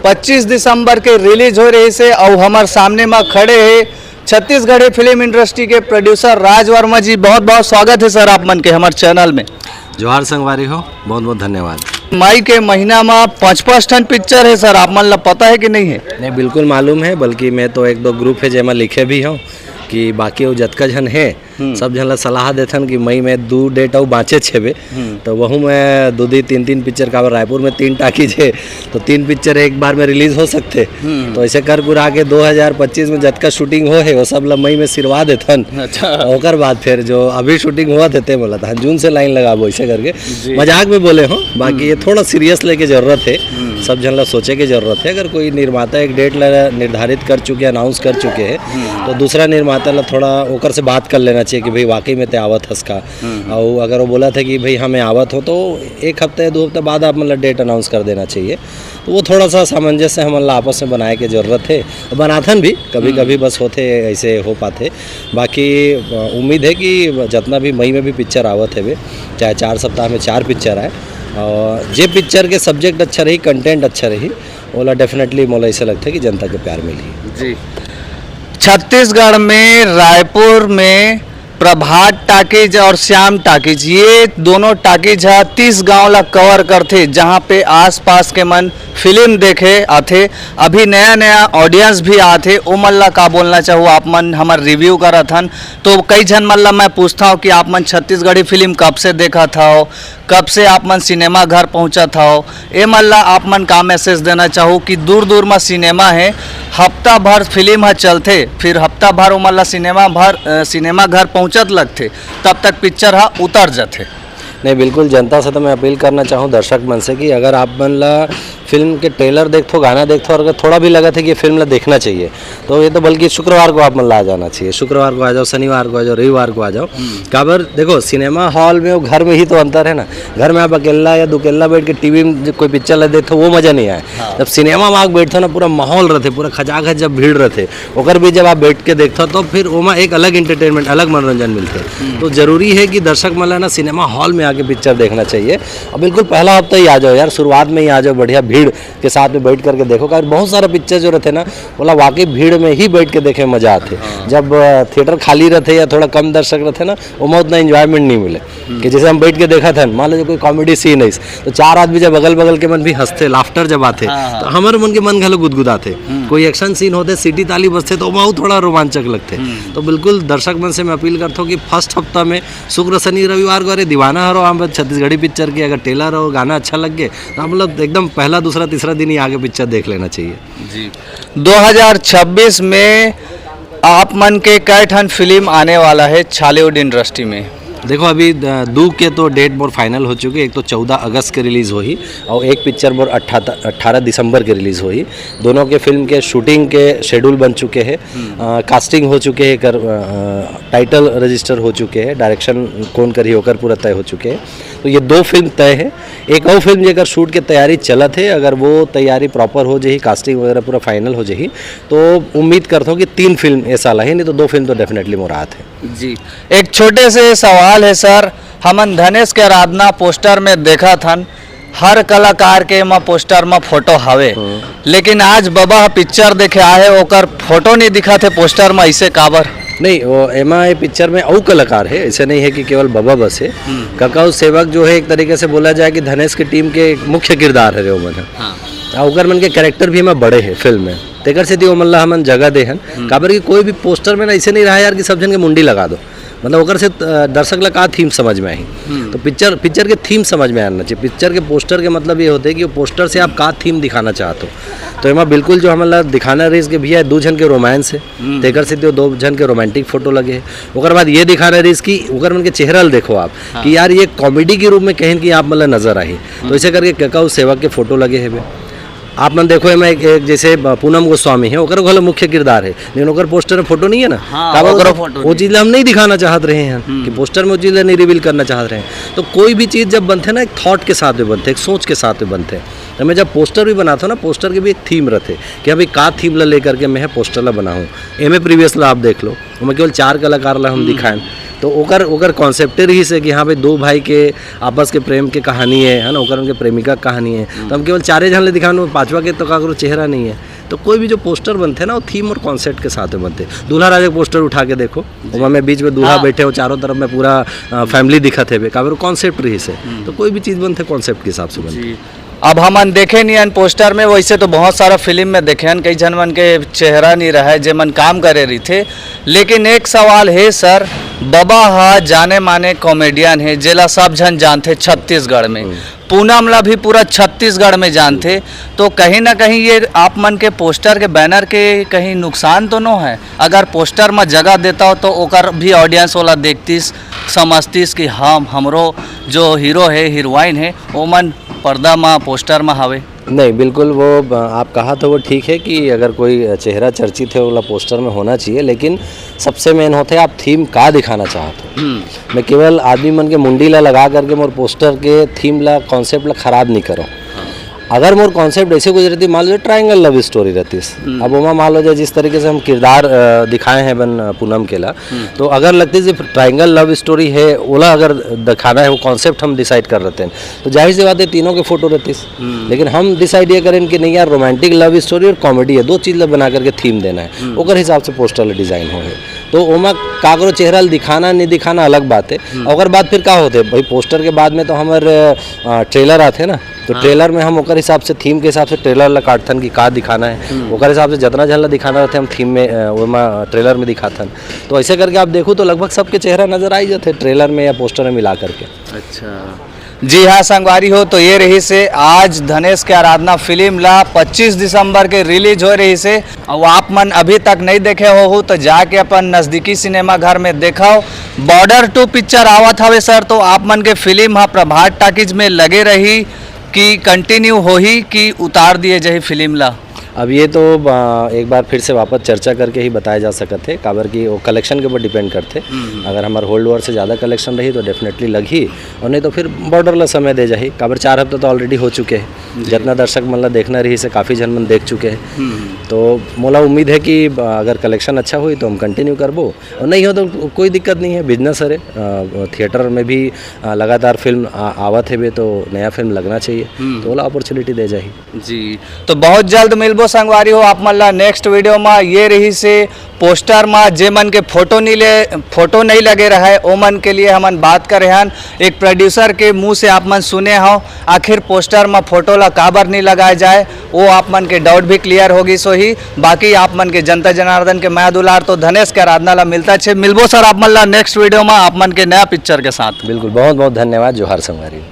25 दिसंबर के रिलीज हो रही से और हमारे सामने में खड़े है छत्तीसगढ़ी फिल्म इंडस्ट्री के प्रोड्यूसर राज वर्मा जी। बहुत बहुत स्वागत है सर आप मन के हमारे चैनल में। जोहार संगवारी हो, बहुत बहुत धन्यवाद। मई के महीना में 5-5 टन पिक्चर है सर, आप मन ला पता है कि नहीं है? नहीं, बिल्कुल मालूम है, बल्कि मैं तो एक दो ग्रुप है जेमा लिखे भी हूँ कि बाकी वो जतका जन है सब जन ला सलाह देथन कि मई में 2 डेट और बाँचे छेबे तो वहू में 2-3 पिक्चर का रायपुर में 3 टाकीज है तो 3 पिक्चर एक बार में रिलीज हो सकते। तो ऐसे कर कुरा के 2025 में जतका शूटिंग हो है वो सब ला मई में सिरवा देथन। अच्छा। ओकर बाद फिर जो अभी शूटिंग हुआ थे बोला था जून से लाइन लगाबो ऐसे करके, मजाक में बोले हो, बाकी ये थोड़ा सीरियस लेके जरूरत है, सब जन ला सोचे की जरूरत है। अगर कोई निर्माता एक डेट निर्धारित कर चुके अनाउंस कर चुके हैं तो दूसरा निर्माता ला थोड़ा ओकर से बात कर लेना चाहिए कि भाई वाकई में ते आवत हस का, और अगर वो बोला था कि भाई हमें आवत हो तो 1 हफ्ते या 2 हफ्ते बाद आप मतलब डेट अनाउंस कर देना चाहिए। तो वो थोड़ा सा सामंजस्य हम मतलब आपस में बनाए के ज़रूरत है, बनाथन भी कभी कभी बस होते ऐसे हो पाते। बाकी उम्मीद है कि जितना भी मई में भी पिक्चर आवत है वे, चाहे 4 सप्ताह में 4 पिक्चर आए, और जे पिक्चर के सब्जेक्ट अच्छा रही, कंटेंट अच्छा रही, ओला डेफिनेटली मोला ऐसा लगता है कि जनता के प्यार मिली। जी, छत्तीसगढ़ में रायपुर में प्रभात टाकीज और श्याम टाकीज, ये दोनों टाकीज है 30 गांव ला कवर करते, जहां पे आसपास के मन फिल्म देखे आथे। अभी नया नया ऑडियंस भी आते, ओ मन ला का बोलना चाहूँ आप मन हमार रिव्यू करत हन तो कई जन मन ला मैं पूछता हूँ कि आप मन छत्तीसगढ़ी फिल्म कब से देखा था, कब से आप मन सिनेमा घर पहुँचा था, ए मन ला आप मन का मैसेज देना चाहूँ कि दूर दूर में सिनेमा है, हफ्ता भर फिल्म है चलते, फिर हफ्ता भर ओ मन ला सिनेमा घर पहुँचत लगते, तब तक पिक्चर है उतर जाते। नहीं, बिल्कुल जनता से तो मैं अपील करना चाहूँ दर्शक मन से कि अगर आप मन ला फिल्म के ट्रेलर देखो, गाना देखो, और अगर थोड़ा भी लगा था कि ये फिल्म ला देखना चाहिए तो ये तो बल्कि शुक्रवार को आप मन ला आ जाना चाहिए। शुक्रवार को आ जाओ, शनिवार को आ जाओ, रविवार को आ जाओ। काबर देखो सिनेमा हॉल में और घर में ही तो अंतर है ना। घर में आप अकेला या दुकेला बैठ के टीवी में कोई पिक्चर ला देखो वो मज़ा नहीं आए। जब सिनेमा में आप बैठो ना पूरा माहौल रहते, पूरा खचाखच जब भीड़ रहते, ओकर भी जब आप बैठ के देखते तो फिर वहाँ एक अलग इंटरटेनमेंट, अलग मनोरंजन मिलते। तो जरूरी है कि दर्शक मन ला ना सिनेमा हॉल में आके पिक्चर देखना चाहिए। और बिल्कुल पहला हफ्ता ही आ जाओ यार, शुरुआत में ही आ जाओ, बढ़िया भीड़ के साथ में बैठ करके देखो। कारण बहुत सारा पिक्चर जो रहते ना बोला वाकई भीड़ में ही बैठ के देखे में मजा आते। जब थिएटर खाली रहते या थोड़ा कम दर्शक रहते ना वो उतना एंजॉयमेंट नहीं मिले कि जैसे हम बैठ के देखा था, मान लो कोई कॉमेडी सीन है तो 4 आदमी जब अगल बगल के मन भी हंसते, लाफ्टर जब आते तो हमारे मन के मन घलो गुदगुदाते। कोई एक्शन सीन होते, सीटी ताली बजते तो वो थोड़ा रोमांचक लगते। तो बिल्कुल दर्शक मन से मैं अपील करता हूँ कि फर्स्ट हफ्ता में शुक्र शनि रविवार को अरे दीवाना हरो हम छत्तीसगढ़ी पिक्चर की, अगर ट्रेलर और गाना अच्छा लग गए तो हम लोग एकदम पहला दूसरा तीसरा दिन ही आगे पिक्चर देख लेना चाहिए। जी, 2026 में आप मन के कई ठन फिल्म आने वाला है छालीवुड इंडस्ट्री में? देखो अभी 2 के तो डेट मोर फाइनल हो चुके, एक तो 14 अगस्त के रिलीज़ हुई और एक पिक्चर मोर 18 दिसंबर के रिलीज़ हुई। दोनों के फिल्म के शूटिंग के शेड्यूल बन चुके हैं, कास्टिंग हो चुके हैं, टाइटल रजिस्टर हो चुके हैं, डायरेक्शन कौन करी होकर पूरा तय हो चुके हैं। तो ये 2 फिल्म तय है। एक और फिल्म जेकर शूट के तैयारी चलत है, अगर वो तैयारी प्रॉपर हो जाए, कास्टिंग वगैरह पूरा फाइनल हो जाए तो उम्मीद करता हूँ कि 3 फिल्म ऐसा ला ही, नहीं तो 2 फिल्म तो डेफिनेटली मुराद है। जी, एक छोटे से सवाल है सर, हमन धनेश के आराधना पोस्टर में देखा था, हर कलाकार के में पोस्टर में फोटो हवे, लेकिन आज बाबा पिक्चर देखे आए ओकर फोटो नहीं दिखा थे पोस्टर में, ऐसे काबर? नहीं, वो एमा पिक्चर में और कलाकार है, ऐसे नहीं है कि केवल बाबा बस है। ककाऊ सेवक जो है एक तरीके से बोला जाए कि धनेश की टीम के मुख्य किरदार है वो मन। ओकर मन के कैरेक्टर भी हमें बड़े हैं फिल्म में, तेकर से वो मल्ला हमन जगह दे हन। काबर की कोई भी पोस्टर में ना ऐसे नहीं रहा यार कि सब जन के मुंडी लगा दो, मतलब ओकर से दर्शक ला का थीम समझ में आई। तो पिक्चर के थीम समझ में आना चाहिए। पिक्चर के पोस्टर के मतलब ये होते हैं कि वो पोस्टर से आप का थीम दिखाना चाहते हो। तो एमा बिल्कुल जो हमारा दिखाना रही कि भैया 2 जन के रोमांस है, तेकर से 2 जन के रोमांटिक फोटो लगे है। ओकर बाद ये दिखाना रही कि ओकर मन के चेहरा देखो आप कि यार ये कॉमेडी के रूप में कहें कि आप मतलब नजर आई, तो ऐसे करके ककाऊ सेवक के फोटो लगे है। आप मन देखो मैं एक जैसे पूनम गोस्वामी है, ओकर घलो मुख्य किरदार है, लेकिन ओकर पोस्टर में फोटो नहीं है ना। वो चीज़ हम नहीं दिखाना चाहत रहे हैं कि पोस्टर में वो चीज़ नहीं रिवील करना चाहत रहे हैं। तो कोई भी चीज़ जब बनते ना एक थॉट के साथ में बनते, एक सोच के साथ में बनते। तो मैं जब पोस्टर भी बनाता हूँ ना, पोस्टर के भी एक थीम रहते कि अभी का थीम ला लेकर के मैं पोस्टर ला बनाऊँ। एमे प्रीवियस ला आप देख लो, मैं केवल 4 कलाकार ला हम दिखाएं, तो ओकर कॉन्सेप्ट रही से कि हाँ भाई 2 भाई के आपस के प्रेम के कहानी है ना, ओकर उनके प्रेमिका के कहानी है, तो हम केवल 4 जन ले दिखाएं, 5वां के तो काकरो चेहरा नहीं है। तो कोई भी जो पोस्टर बनते हैं ना, वो थीम और कॉन्सेप्ट के साथ में बनते हैं। दूल्हा राजा पोस्टर उठा के देखो, वहाँ में बीच में दूल्हा बैठे हो, चारों तरफ में पूरा फैमिली दिखत है, काबर कॉन्सेप्ट रही से। तो कोई भी चीज़ बनते कॉन्सेप्ट के हिसाब से बनते। अब हमन देखे नहीं हन पोस्टर में, वैसे तो बहुत सारा फिल्म में देखे हन, कई जन मन के चेहरा नहीं रहा है जे मन काम करे रही थे। लेकिन एक सवाल है सर, बाबा हा जाने माने कॉमेडियन है, जेला सब जन जानते छत्तीसगढ़ में, पूनम ला भी पूरा छत्तीसगढ़ में जानते, तो कहीं ना कहीं ये आप मन के पोस्टर के बैनर के कहीं नुकसान तो न है? अगर पोस्टर में जगह देता हो तो ओकर भी ऑडियंस वाला देखतीस, समझतीस कि हाँ हमरो जो हीरो है हीरोइन है वो मन पर्दा में पोस्टर में हवे। नहीं, बिल्कुल वो आप कहा तो वो ठीक है कि अगर कोई चेहरा चर्चित है वो पोस्टर में होना चाहिए, लेकिन सबसे मेन होता है आप थीम का दिखाना चाहते हो। मैं केवल आदमी मन के मुंडी ला लगा करके मोर पोस्टर के थीम ला कॉन्सेप्ट ला खराब नहीं करो। अगर मोर कॉन्सेप्ट ऐसे कुछ रहती, मान लो ट्रायंगल लव स्टोरी रहती, अब वहाँ मान लो जाए जिस तरीके से हम किरदार दिखाए हैं बन पूनम के ला, तो अगर लगती है ट्रायंगल लव स्टोरी है ओला अगर दिखाना है, वो कॉन्सेप्ट हम डिसाइड कर रहते हैं, तो जाहिर सी बात है तीनों के फोटो रहती। लेकिन हम डिसाइड ये करें कि नहीं यार रोमांटिक लव स्टोरी और कॉमेडी है, 2 चीज़ बना करके थीम देना है, ओकर हिसाब से पोस्टर डिज़ाइन हो है। तो ओमा काकरो चेहरा दिखाना नहीं दिखाना अलग बात है। और बात फिर क्या होते भाई, पोस्टर के बाद में तो हमारे ट्रेलर आते ना, तो ट्रेलर में हम ओकर हिसाब से थीम के हिसाब से ट्रेलर ला काटथन कि का दिखाना है, ओकर हिसाब से जितना झन ला दिखाना रहते हम थीम में ओमा ट्रेलर में दिखाथन। तो ऐसे करके आप देखो तो लगभग सबके चेहरा नजर आ ही जाते ट्रेलर में या पोस्टर में मिला करके। अच्छा जी हाँ संगवारी हो, तो ये रही से आज धनेश के आराधना फिल्म ला 25 दिसंबर के रिलीज हो रही से। अब आप मन अभी तक नहीं देखे हो तो जाके अपन नज़दीकी सिनेमा घर में देखाओ। बॉर्डर 2 पिक्चर आवत हवे सर, तो आप मन के फिल्म हाँ प्रभात टाकीज में लगे रही कि कंटिन्यू हो ही कि उतार दिए जाए फिल्म ला? अब ये तो एक बार फिर से वापस चर्चा करके ही बताया जा सकते है, काबर की वो कलेक्शन के ऊपर डिपेंड करते। अगर हमारे होल्ड ओवर से ज़्यादा कलेक्शन रही तो डेफिनेटली लगी, और नहीं तो फिर बॉर्डर ला समय दे जाही। काबर 4 हफ्ते तो ऑलरेडी हो चुके हैं, जितना दर्शक मन ला देखना रही से काफ़ी जन मन देख चुके हैं। तो मोला उम्मीद है कि अगर कलेक्शन अच्छा हुई तो हम कंटिन्यू करबो, और नहीं हो तो कोई दिक्कत नहीं है, बिजनेस है। थिएटर में भी लगातार फिल्म आवत है, तो नया फिल्म लगना चाहिए, तो ओला अपॉर्चुनिटी दे जाही जी। तो बहुत जल्द मिलबो संगवारी हो आप मन ला नेक्स्ट वीडियो में। ये रही से पोस्टर में जे मन के फोटो नहीं लगे रहा है, ओ मन के लिए हमन बात करे हन। एक प्रोड्यूसर के मुंह से आप मन सुने हो आखिर पोस्टर में फोटो ला काबर नहीं लगाया जाए, वो आप मन के डाउट भी क्लियर होगी। सो ही बाकी आप मन के जनता जनार्दन के माया दुलार तो धनेश के आराधना ला मिलता है। मिलबो सर आप मन ला नेक्स्ट वीडियो में आप मन के नया पिक्चर के साथ। बिल्कुल, बहुत बहुत धन्यवाद। जोहार संगवारी।